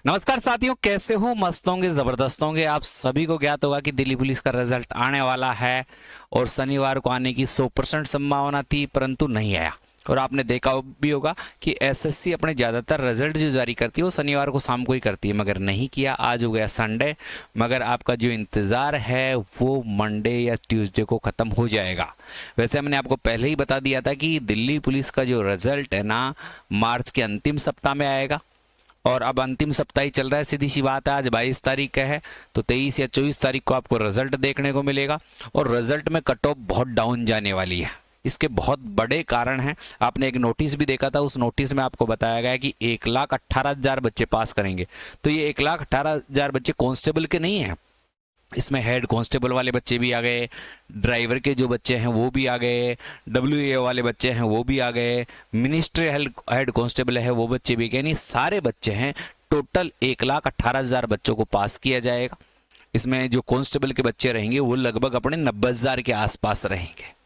नमस्कार साथियों, कैसे हो? मस्त होंगे, जबरदस्त होंगे। आप सभी को ज्ञात होगा कि दिल्ली पुलिस का रिजल्ट आने वाला है और शनिवार को आने की 100% संभावना थी, परंतु नहीं आया। और आपने देखा भी होगा कि एसएससी अपने ज़्यादातर रिजल्ट जो जारी करती है वो शनिवार को शाम को ही करती है, मगर नहीं किया। आज हो गया संडे, मगर आपका जो इंतज़ार है वो मंडे या ट्यूसडे को ख़त्म हो जाएगा। वैसे हमने आपको पहले ही बता दिया था कि दिल्ली पुलिस का जो रिजल्ट है ना, मार्च के अंतिम सप्ताह में आएगा। और अब अंतिम सप्ताह ही चल रहा है। सीधी सी बात है, आज 22 तारीख का है, तो 23 या 24 तारीख को आपको रिजल्ट देखने को मिलेगा। और रिजल्ट में कट ऑफ बहुत डाउन जाने वाली है। इसके बहुत बड़े कारण हैं। आपने एक नोटिस भी देखा था, उस नोटिस में आपको बताया गया कि 1,18,000 बच्चे पास करेंगे। तो ये 1,18,000 बच्चे कांस्टेबल के नहीं हैं, इसमें हेड कांस्टेबल वाले बच्चे भी आ गए, ड्राइवर के जो बच्चे हैं वो भी आ गए, WA वाले बच्चे हैं वो भी आ गए, मिनिस्ट्री हेड कांस्टेबल है वो बच्चे भी गए, यानी सारे बच्चे हैं। टोटल 1,18,000 बच्चों को पास किया जाएगा। इसमें जो कांस्टेबल के बच्चे रहेंगे वो लगभग अपने 90,000 के आसपास रहेंगे।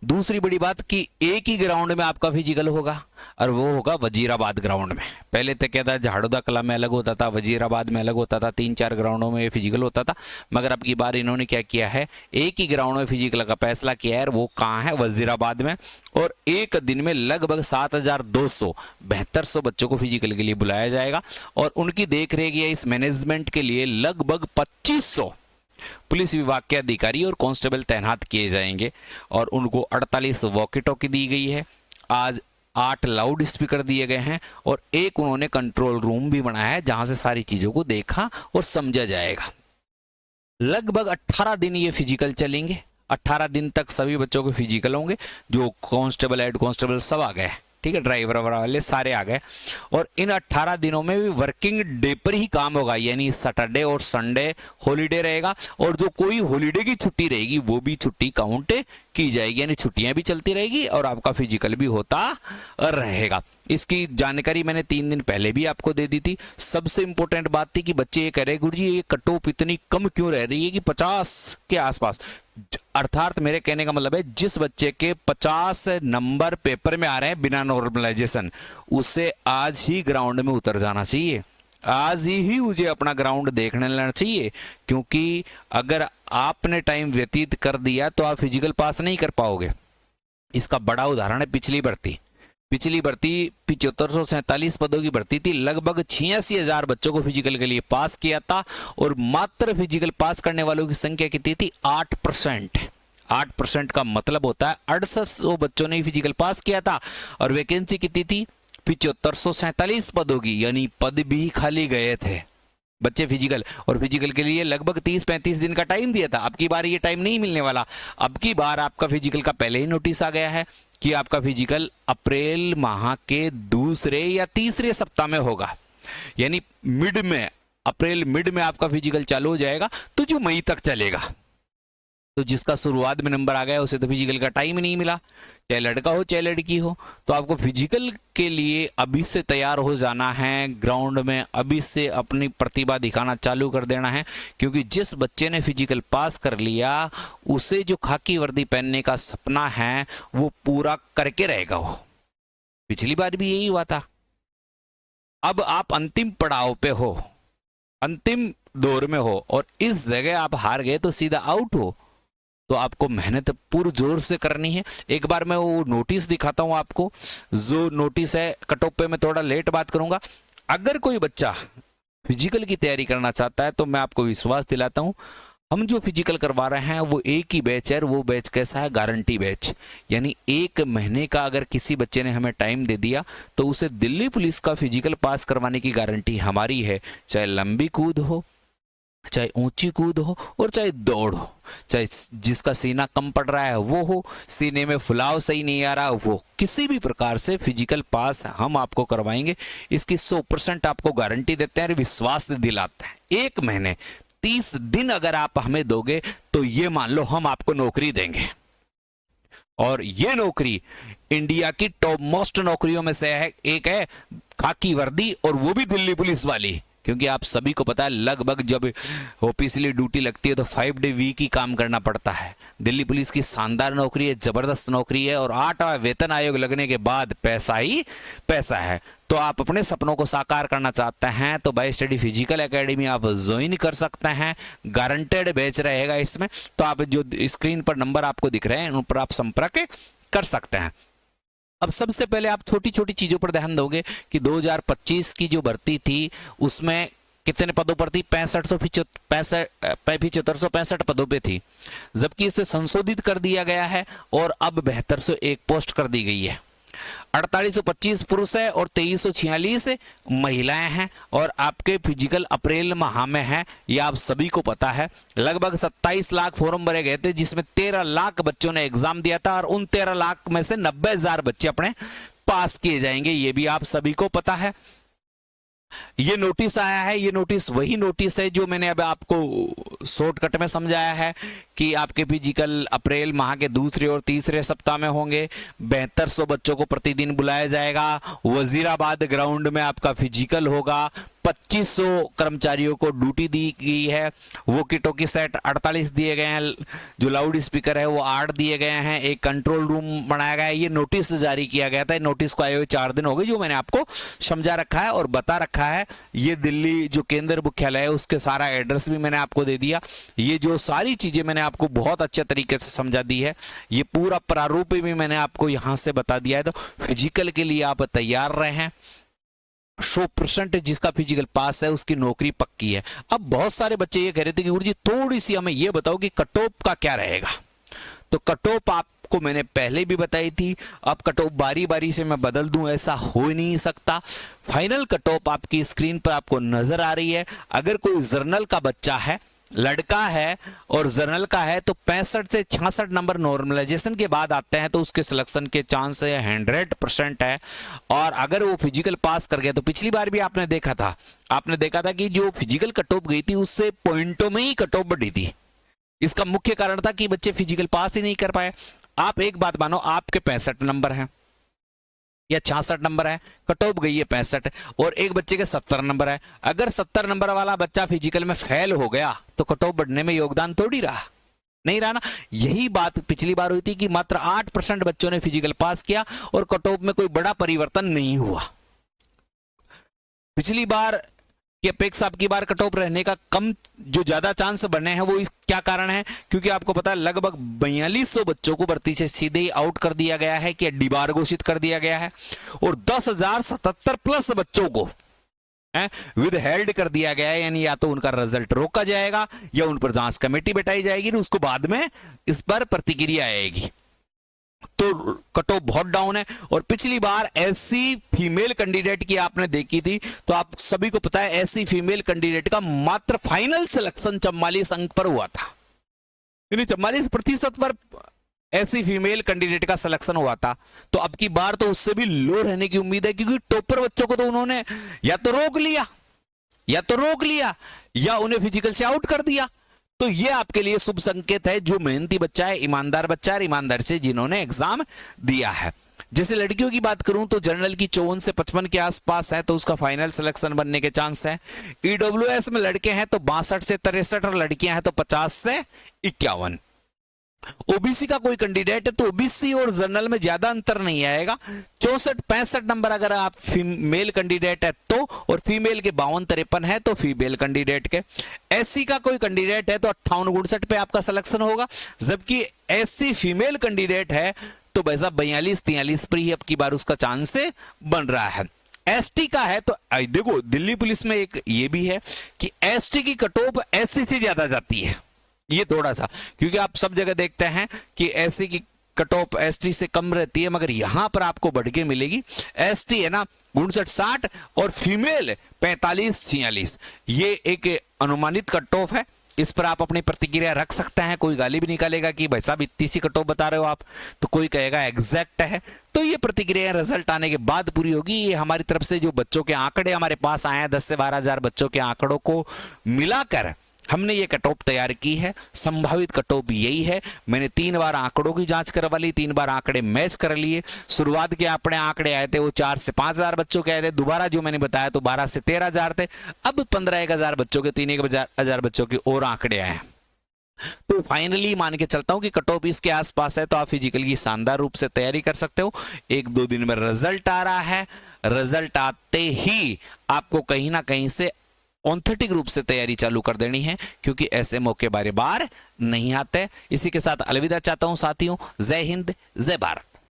दूसरी बड़ी बात कि एक ही ग्राउंड में आपका फिजिकल होगा, और वो होगा वजीराबाद ग्राउंड में। पहले तक क्या था, झाड़ोदा कला में अलग होता था, वजीराबाद में अलग होता था, 3-4 ग्राउंडों में फिजिकल होता था। मगर अब की बार इन्होंने क्या किया है, एक ही ग्राउंड में फिजिकल का फैसला किया है। वो कहाँ है? वजीराबाद में। और एक दिन में लगभग 7,200 बच्चों को फिजिकल के लिए बुलाया जाएगा। और उनकी देख रेख या इस मैनेजमेंट के लिए लगभग 2,500 पुलिस विभाग के अधिकारी और कांस्टेबल तैनात किए जाएंगे। और उनको 48 वॉकी टॉकी दी गई है। आज 8 लाउड स्पीकर दिए गए हैं और एक उन्होंने कंट्रोल रूम भी बनाया है जहां से सारी चीजों को देखा और समझा जाएगा। लगभग 18 दिन ये फिजिकल चलेंगे। 18 दिन तक सभी बच्चों के फिजिकल होंगे। जो कांस्टेबल, हेड कांस्टेबल सब आ गए, ठीक है, ड्राइवर वाले सारे आ गए। और इन 18 दिनों में भी वर्किंग डे पर ही काम होगा, यानी सैटरडे और संडे हॉलीडे रहेगा। और जो कोई हॉलीडे की छुट्टी रहेगी वो भी छुट्टी काउंट की जाएगी, यानी छुट्टियां भी चलती रहेगी और आपका फिजिकल भी होता रहेगा। इसकी जानकारी मैंने 3 दिन पहले भी आपको दे दी थी। सबसे इंपॉर्टेंट बात थी कि बच्चे ये कह रहे, गुरु जी ये कट ऑफ इतनी कम क्यों रह रही है कि 50 के आसपास। अर्थात मेरे कहने का मतलब है, जिस बच्चे के 50 नंबर पेपर में आ रहे हैं बिना नॉर्मलाइजेशन, उसे आज ही ग्राउंड में उतर जाना चाहिए। आज ही मुझे अपना ग्राउंड देखने लेना चाहिए, क्योंकि अगर आपने टाइम व्यतीत कर दिया तो आप फिजिकल पास नहीं कर पाओगे। इसका बड़ा उदाहरण है पिछली भर्ती 7547 पदों की भर्ती थी। लगभग 86,000 बच्चों को फिजिकल के लिए पास किया था और मात्र फिजिकल पास करने वालों की संख्या कितनी थी? 8%। 8% का मतलब होता है 6800 बच्चों ने फिजिकल पास किया था। और वैकेंसी कितनी थी? 7547 पदों की, यानी पद भी खाली गए थे। बच्चे फिजिकल, और फिजिकल के लिए लगभग 30-35 दिन का टाइम दिया था। अब की बार ये टाइम नहीं मिलने वाला। अब की बार आपका फिजिकल का पहले ही नोटिस आ गया है कि आपका फिजिकल अप्रैल माह के दूसरे या तीसरे सप्ताह में होगा, यानी मिड में, अप्रैल मिड में आपका फिजिकल चालू हो जाएगा, तो जो मई तक चलेगा। तो जिसका शुरुआत में नंबर आ गया उसे तो फिजिकल का टाइम ही नहीं मिला, चाहे लड़का हो चाहे लड़की हो। तो आपको फिजिकल के लिए अभी से तैयार हो जाना है, ग्राउंड में अभी से अपनी प्रतिभा दिखाना चालू कर देना है। क्योंकि जिस बच्चे ने फिजिकल पास कर लिया उसे जो खाकी वर्दी पहनने का सपना है वो पूरा करके रहेगा। वो पिछली बार भी यही हुआ था। अब आप अंतिम पड़ाव पे हो, अंतिम दौर में हो, और इस जगह आप हार गए तो सीधा आउट हो। तो आपको मेहनत पुरजोर से करनी है। एक बार मैं वो नोटिस दिखाता हूं आपको, जो नोटिस है। कट ऑफ पे मैं थोड़ा लेट बात करूंगा। अगर कोई बच्चा फिजिकल की तैयारी करना चाहता है तो मैं आपको विश्वास दिलाता हूं, हम जो फिजिकल करवा रहे हैं वो एक ही बैच है। वो बैच कैसा है? गारंटी बैच, यानी 1 महीने का अगर किसी बच्चे ने हमें टाइम दे दिया तो उसे दिल्ली पुलिस का फिजिकल पास करवाने की गारंटी हमारी है। चाहे लंबी कूद हो, चाहे ऊंची कूद हो, और चाहे दौड़ हो, चाहे जिसका सीना कम पड़ रहा है वो हो, सीने में फुलाव सही नहीं आ रहा वो, किसी भी प्रकार से फिजिकल पास हम आपको करवाएंगे। इसकी 100% आपको गारंटी देते हैं, विश्वास दिलाते हैं। 1 महीने 30 दिन अगर आप हमें दोगे तो ये मान लो हम आपको नौकरी देंगे। और ये नौकरी इंडिया की टॉप मोस्ट नौकरियों में से है, एक है खाकी वर्दी, और वो भी दिल्ली पुलिस वाली। क्योंकि आप सभी को पता है लगभग जब ऑफिशियली ड्यूटी लगती है तो 5 डे वीक ही काम करना पड़ता है। दिल्ली पुलिस की शानदार नौकरी है, जबरदस्त नौकरी है और 8वां वेतन आयोग लगने के बाद पैसा ही पैसा है। तो आप अपने सपनों को साकार करना चाहते हैं तो बाय स्टडी फिजिकल एकेडमी आप ज्वाइन कर सकते हैं, गारंटेड बैच रहेगा इसमें। तो आप जो स्क्रीन पर नंबर आपको दिख रहे हैं उन पर आप संपर्क कर सकते हैं। अब सबसे पहले आप छोटी छोटी चीजों पर ध्यान दोगे कि 2025 की जो भर्ती थी उसमें कितने पदों पर थी? 7565 पदों पे थी, जबकि इसे संशोधित कर दिया गया है और अब 7201 पोस्ट कर दी गई है। 4825 पुरुष है और 2346 महिलाएं हैं और आपके फिजिकल अप्रैल माह में है, ये आप सभी को पता है। लगभग 27 लाख फॉर्म भरे गए थे जिसमें 13 लाख बच्चों ने एग्जाम दिया था और उन 13 लाख में से 90,000 बच्चे अपने पास किए जाएंगे, ये भी आप सभी को पता है। ये नोटिस आया है, ये नोटिस वही नोटिस है जो मैंने अब आपको शॉर्टकट में समझाया है कि आपके फिजिकल अप्रैल माह के दूसरे और तीसरे सप्ताह में होंगे। 7200 बच्चों को प्रतिदिन बुलाया जाएगा। वजीराबाद ग्राउंड में आपका फिजिकल होगा। 2500 कर्मचारियों को ड्यूटी दी गई है। वो किटों की सेट 48 दिए गए हैं, जो लाउड स्पीकर है वो 8 दिए गए हैं। एक कंट्रोल रूम बनाया गया है। ये नोटिस जारी किया गया था, नोटिस को आए हुए 4 दिन हो गए, जो मैंने आपको समझा रखा है और बता रखा है। ये दिल्ली जो केंद्र मुख्यालय है उसके सारा एड्रेस भी मैंने आपको दे दिया। ये जो सारी चीजें मैंने आपको बहुत अच्छे तरीके से समझा दी है, ये पूरा प्रारूप भी मैंने आपको यहां से बता दिया है। तो फिजिकल के लिए आप तैयार रहें। 100% जिसका फिजिकल पास है उसकी नौकरी पक्की है। अब बहुत सारे बच्चे ये कह रहे थे कि गुरुजी थोड़ी सी हमें ये बताओ कि कट ऑफ का क्या रहेगा। तो कट ऑफ आपको मैंने पहले भी बताई थी। अब कट ऑफ बारी बारी से मैं बदल दूं ऐसा हो ही नहीं सकता। फाइनल कट ऑफ आपकी स्क्रीन पर आपको नजर आ रही है। अगर कोई जर्नल का बच्चा है, लड़का है और जर्नल का है तो 65 से 66 नंबर नॉर्मलाइजेशन के बाद आते हैं तो उसके सिलेक्शन के चांस 100% है। और अगर वो फिजिकल पास कर गया तो पिछली बार भी आपने देखा था कि जो फिजिकल कट ऑफ गई थी उससे पॉइंटों में ही कट ऑफ बढ़ी थी। इसका मुख्य कारण था कि बच्चे फिजिकल पास ही नहीं कर पाए। आप एक बात मानो, आपके 65 नंबर है या 66 नंबर है, कट ऑफ गई है 65 और एक बच्चे के 70 नंबर है। अगर 70 नंबर वाला बच्चा फिजिकल में फेल हो गया तो कट ऑफ बढ़ने में योगदान थोड़ी रहा, नहीं रहा ना। यही बात पिछली बार हुई थी कि मात्र 8% बच्चों ने फिजिकल पास किया और कट ऑफ में कोई बड़ा परिवर्तन नहीं हुआ। पिछली बार की अपेक्षा अब की बार कट ऑफ रहने का कम, जो ज्यादा चांस बने हैं वो क्या कारण है? क्योंकि आपको पता है लगभग 4200 बच्चों को भर्ती से सीधे ही आउट कर दिया गया है कि डिबार घोषित कर दिया गया है और 10,077 प्लस बच्चों को विद हेल्ड कर दिया गया है। यानी या तो उनका रिजल्ट रोका जाएगा या उन पर जांच कमेटी बैठाई जाएगी, उसको बाद में इस पर प्रतिक्रिया आएगी। तो कट ऑफ बहुत डाउन है। और पिछली बार एससी फीमेल कैंडिडेट की आपने देखी थी तो आप सभी को पता है एससी फीमेल कैंडिडेट का मात्र फाइनल सिलेक्शन 44 अंक पर हुआ था, यानी 44% पर एससी फीमेल कैंडिडेट का सिलेक्शन हुआ था। तो अब की बार तो उससे भी लो रहने की उम्मीद है, क्योंकि टॉपर बच्चों को तो उन्होंने या तो रोक लिया या उन्हें फिजिकल से आउट कर दिया। तो ये आपके लिए शुभ संकेत है, जो मेहनती बच्चा है, ईमानदार बच्चा है, ईमानदार से जिन्होंने एग्जाम दिया है। जैसे लड़कियों की बात करूं तो जनरल की 54 से 55 के आसपास है तो उसका फाइनल सिलेक्शन बनने के चांस है। ईडब्ल्यूएस में लड़के हैं तो 62 से 63 और लड़कियां हैं तो 50 से 51। ओबीसी का कोई कैंडिडेट है तो ओबीसी और जनरल में ज्यादा अंतर नहीं आएगा। 64-65 नंबर अगर आप फीमेल कैंडिडेट है तो, और फीमेल के 52-53 है तो फीमेल कैंडिडेट के। एससी का कोई कैंडिडेट है तो 58-59 पे आपका सिलेक्शन होगा, जबकि एससी फीमेल कैंडिडेट है तो वैसा 42-43 पर ही अब की बार उसका चांस बन रहा है। एसटी का है तो देखो दिल्ली पुलिस में एक ये भी है कि एसटी की कट ऑफ एससी से ज्यादा जाती है। ये थोड़ा सा, क्योंकि आप सब जगह देखते हैं कि एससी की कट ऑफ एसटी से कम रहती है, मगर यहां पर आपको बढ़ के मिलेगी। एसटी है ना 59-60 और फीमेल 45-46। ये एक अनुमानित कट ऑफ है, इस पर आप अपनी प्रतिक्रिया रख सकते हैं। कोई गाली भी निकालेगा कि भाई साहब इतनी सी कट ऑफ बता रहे हो आप, तो कोई कहेगा एग्जैक्ट है। तो ये प्रतिक्रिया रिजल्ट आने के बाद पूरी होगी। ये हमारी तरफ से जो बच्चों के आंकड़े हमारे पास आए हैं 10 से 12 हजार बच्चों के आंकड़ों को मिलाकर हमने ये कट ऑफ तैयार की है, संभावित कट ऑफ यही है। मैंने 3 बार आंकड़ों की जांच करवा ली, 3 बार आंकड़े मैच कर लिए। शुरुआत के अपने आंकड़े आए थे वो 4 से 5,000 बच्चों के आए थे, दोबारा जो मैंने बताया तो 12 से 13,000 थे। अब 15,000 बच्चों के 3,000 बच्चों के और आंकड़े आए। तो फाइनली मान के चलता हूं कि कट ऑफ इसके आसपास है, तो आप फिजिकल की शानदार रूप से तैयारी कर सकते हो। 1-2 दिन में रिजल्ट आ रहा है, रिजल्ट आते ही आपको कहीं ना कहीं से ऑथेंटिक रूप से तैयारी चालू कर देनी है, क्योंकि ऐसे मौके बार बार नहीं आते। इसी के साथ अलविदा चाहता हूं साथियों। जय हिंद, जय भारत।